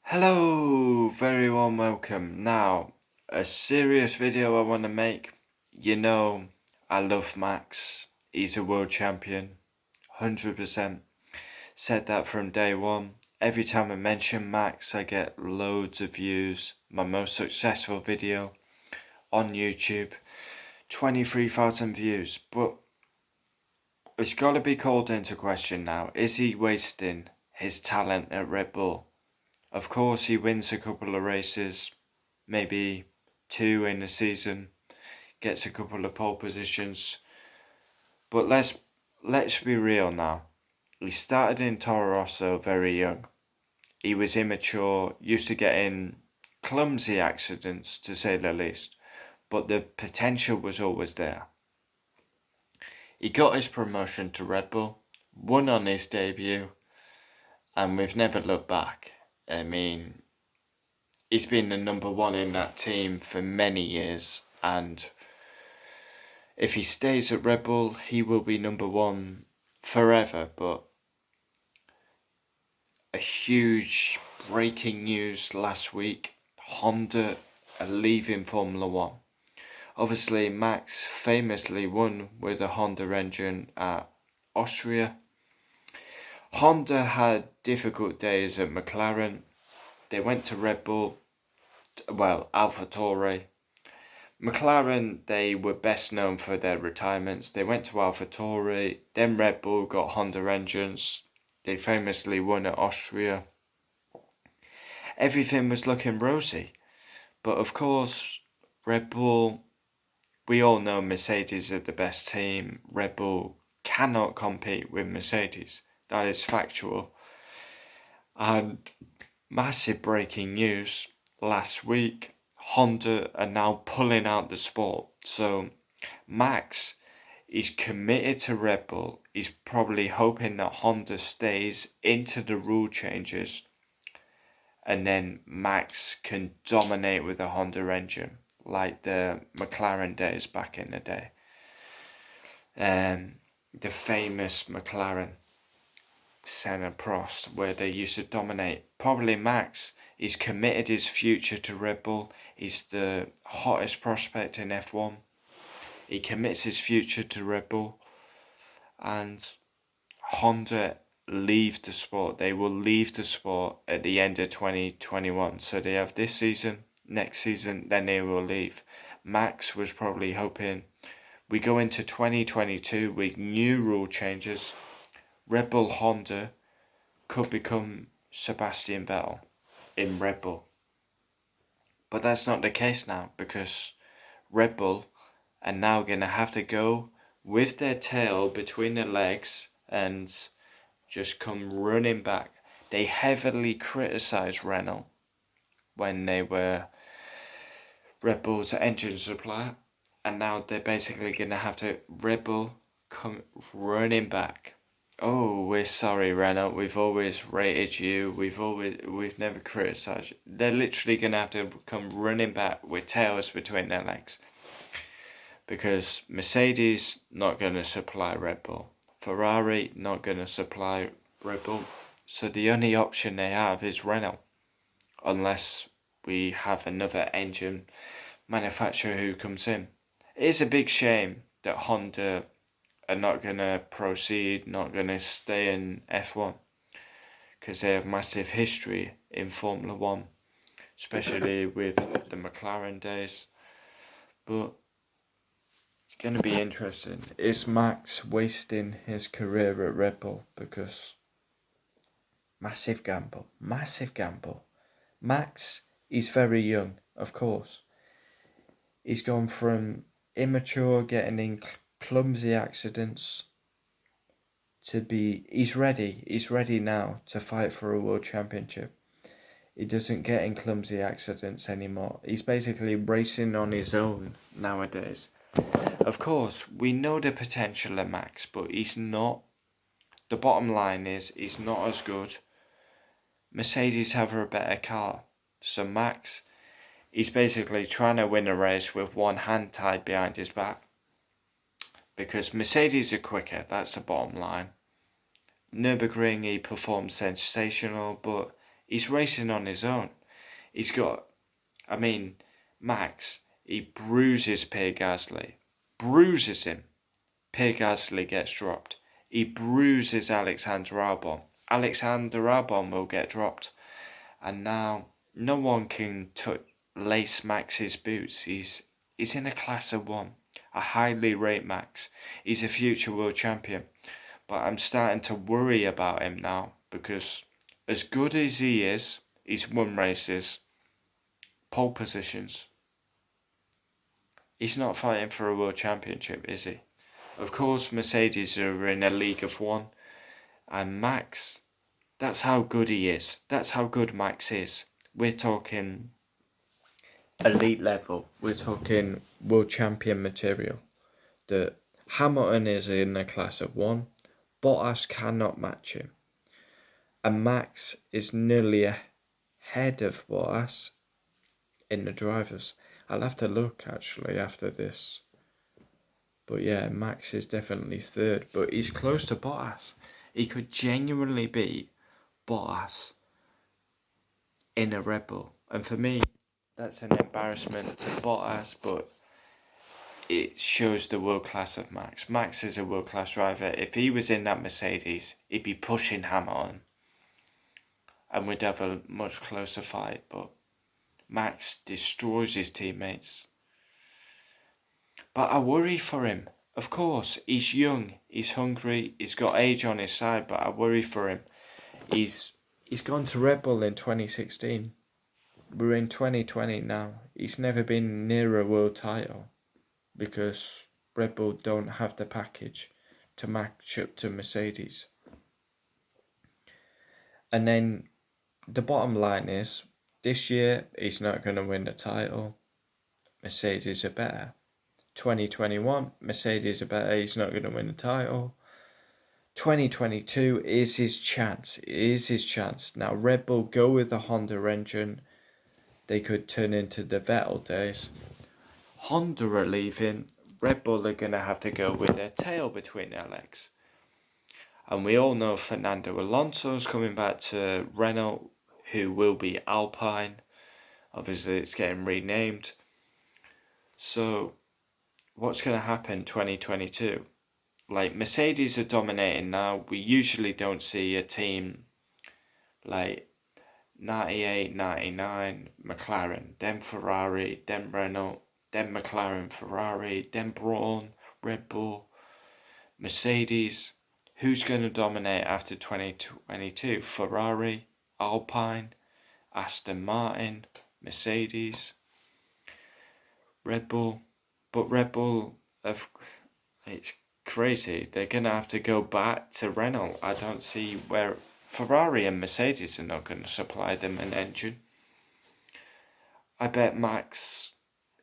Hello, very warm welcome. Now, a serious video I want to make. I love Max. He's a world champion. 100%. Said that from day one. Every time I mention Max, I get loads of views. My most successful video on YouTube, 23,000 views. But it's got to be called into question now. Is he wasting his talent at Red Bull? Of course, he wins a couple of races, maybe 2 in a season, gets a couple of pole positions. But let's be real now. He started in Toro Rosso very young. He was immature, used to get in clumsy accidents, to say the least. But the potential was always there. He got his promotion to Red Bull, won on his debut, and we've never looked back. I mean, he's been the number one in that team for many years, and if he stays at Red Bull, he will be number one forever. But a huge breaking news last week: Honda are leaving Formula One. Obviously, Max famously won with a Honda engine at Austria. Honda had difficult days at McLaren. They went to Red Bull, AlphaTauri. McLaren, they were best known for their retirements. They went to AlphaTauri, then Red Bull got Honda engines. They famously won at Austria. Everything was looking rosy. But of course, Red Bull, we all know Mercedes are the best team. Red Bull cannot compete with Mercedes. That is factual. And massive breaking news last week: Honda are now pulling out the sport. So Max is committed to Red Bull. He's probably hoping that Honda stays into the rule changes, and then Max can dominate with a Honda engine like the McLaren days back in the day. The famous McLaren Senna Prost, where they used to dominate. Probably Max, he's committed his future to Red Bull. He's the hottest prospect in F1. He commits his future to Red Bull, and Honda leave the sport. They will leave the sport at the end of 2021. So they have this season, next season, then they will leave. Max was probably hoping we go into 2022 with new rule changes. Red Bull Honda could become Sebastian Vettel in Red Bull. But that's not the case now, because Red Bull are now going to have to go with their tail between their legs and just come running back. They heavily criticised Renault when they were Red Bull's engine supplier, and now they're basically going to have to Red Bull come running back. Oh, we're sorry, Renault. We've always rated you. We've never criticised you. They're literally gonna have to come running back with tails between their legs, because Mercedes not gonna supply Red Bull, Ferrari not gonna supply Red Bull. So the only option they have is Renault, unless we have another engine manufacturer who comes in. It is a big shame that Honda are not going to proceed, not going to stay in F1, because they have massive history in Formula 1, especially with the McLaren days. But it's going to be interesting. Is Max wasting his career at Red Bull? Because massive gamble. Max is very young, of course. He's gone from immature, getting in clumsy accidents, to he's ready now to fight for a world championship. He doesn't get in clumsy accidents anymore. He's basically racing on his own nowadays. Of course, we know the potential of Max, but he's not. The bottom line is he's not as good. Mercedes have a better car. So Max, he's basically trying to win a race with one hand tied behind his back, because Mercedes are quicker. That's the bottom line. Nürburgring, he performed sensational, but He's racing on his own. He's got, I mean, Max, he bruises Pierre Gasly. Bruises him. Pierre Gasly gets dropped. He bruises Alexander Albon. Alexander Albon will get dropped. And now no one can lace Max's boots. He's in a class of one. I highly rate Max. He's a future world champion. But I'm starting to worry about him now because as good as he is, he's won races, pole positions. He's not fighting for a world championship, is he? Of course, Mercedes are in a league of one. And Max, that's how good he is. That's how good Max is. We're talking elite level. We're talking world champion material. That Hamilton is in a class of one. Bottas cannot match him. And Max is nearly ahead of Bottas in the drivers. I'll have to look actually after this. But yeah, Max is definitely third. But he's close to Bottas. He could genuinely beat Bottas in a Red Bull. And for me, that's an embarrassment to Bottas, but it shows the world class of Max. Max is a world class driver. If he was in that Mercedes, he'd be pushing Hamilton. And we'd have a much closer fight. But Max destroys his teammates. But I worry for him. Of course, he's young, he's hungry, he's got age on his side, but I worry for him. He's gone to Red Bull in 2016. We're in 2020 now. He's never been near a world title because Red Bull don't have the package to match up to Mercedes. And then the bottom line is, this year he's not going to win the title. Mercedes are better. 2021, Mercedes are better. He's not going to win the title. 2022 is his chance. It is his chance. Now, Red Bull go with the Honda engine. They could turn into the Vettel days. Honda are leaving. Red Bull are going to have to go with their tail between their legs. And we all know Fernando Alonso's coming back to Renault, who will be Alpine. Obviously, it's getting renamed. So, what's going to happen 2022? Like, Mercedes are dominating now. We usually don't see a team like 98, 99, McLaren, then Ferrari, then Renault, then McLaren, Ferrari, then Braun, Red Bull, Mercedes. Who's going to dominate after 2022? Ferrari, Alpine, Aston Martin, Mercedes, Red Bull. But Red Bull, it's crazy. They're going to have to go back to Renault. I don't see where Ferrari and Mercedes are not going to supply them an engine. I bet Max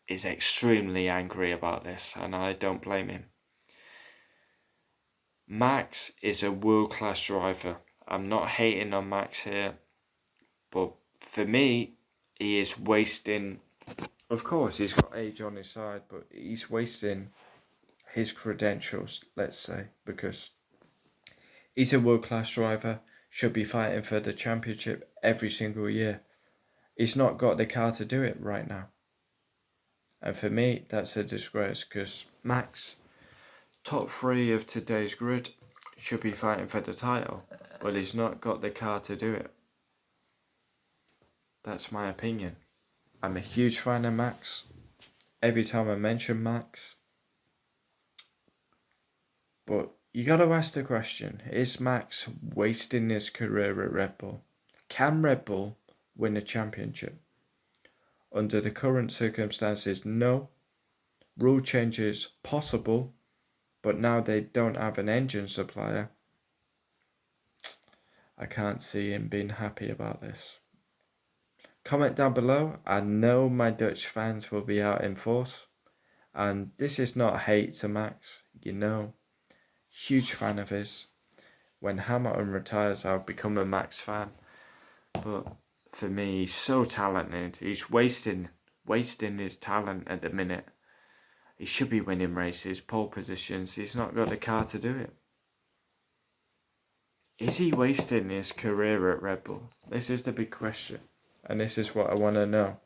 is extremely angry about this, and I don't blame him. Max is a world-class driver. I'm not hating on Max here, but for me, he is wasting. Of course, he's got age on his side, but he's wasting his credentials, let's say, because he's a world-class driver, should be fighting for the championship every single year. He's not got the car to do it right now. And for me, that's a disgrace, because Max, top 3 of today's grid, should be fighting for the title, but he's not got the car to do it. That's my opinion. I'm a huge fan of Max. Every time I mention Max. But you got to ask the question, is Max wasting his career at Red Bull? Can Red Bull win a championship? Under the current circumstances, no. Rule changes possible, but now they don't have an engine supplier. I can't see him being happy about this. Comment down below. I know my Dutch fans will be out in force. And this is not hate to Max, you know. Huge fan of his. When Hamilton retires, I'll become a Max fan. But for me, he's so talented. He's wasting his talent at the minute. He should be winning races, pole positions. He's not got the car to do it. Is he wasting his career at Red Bull? This is the big question. And this is what I want to know.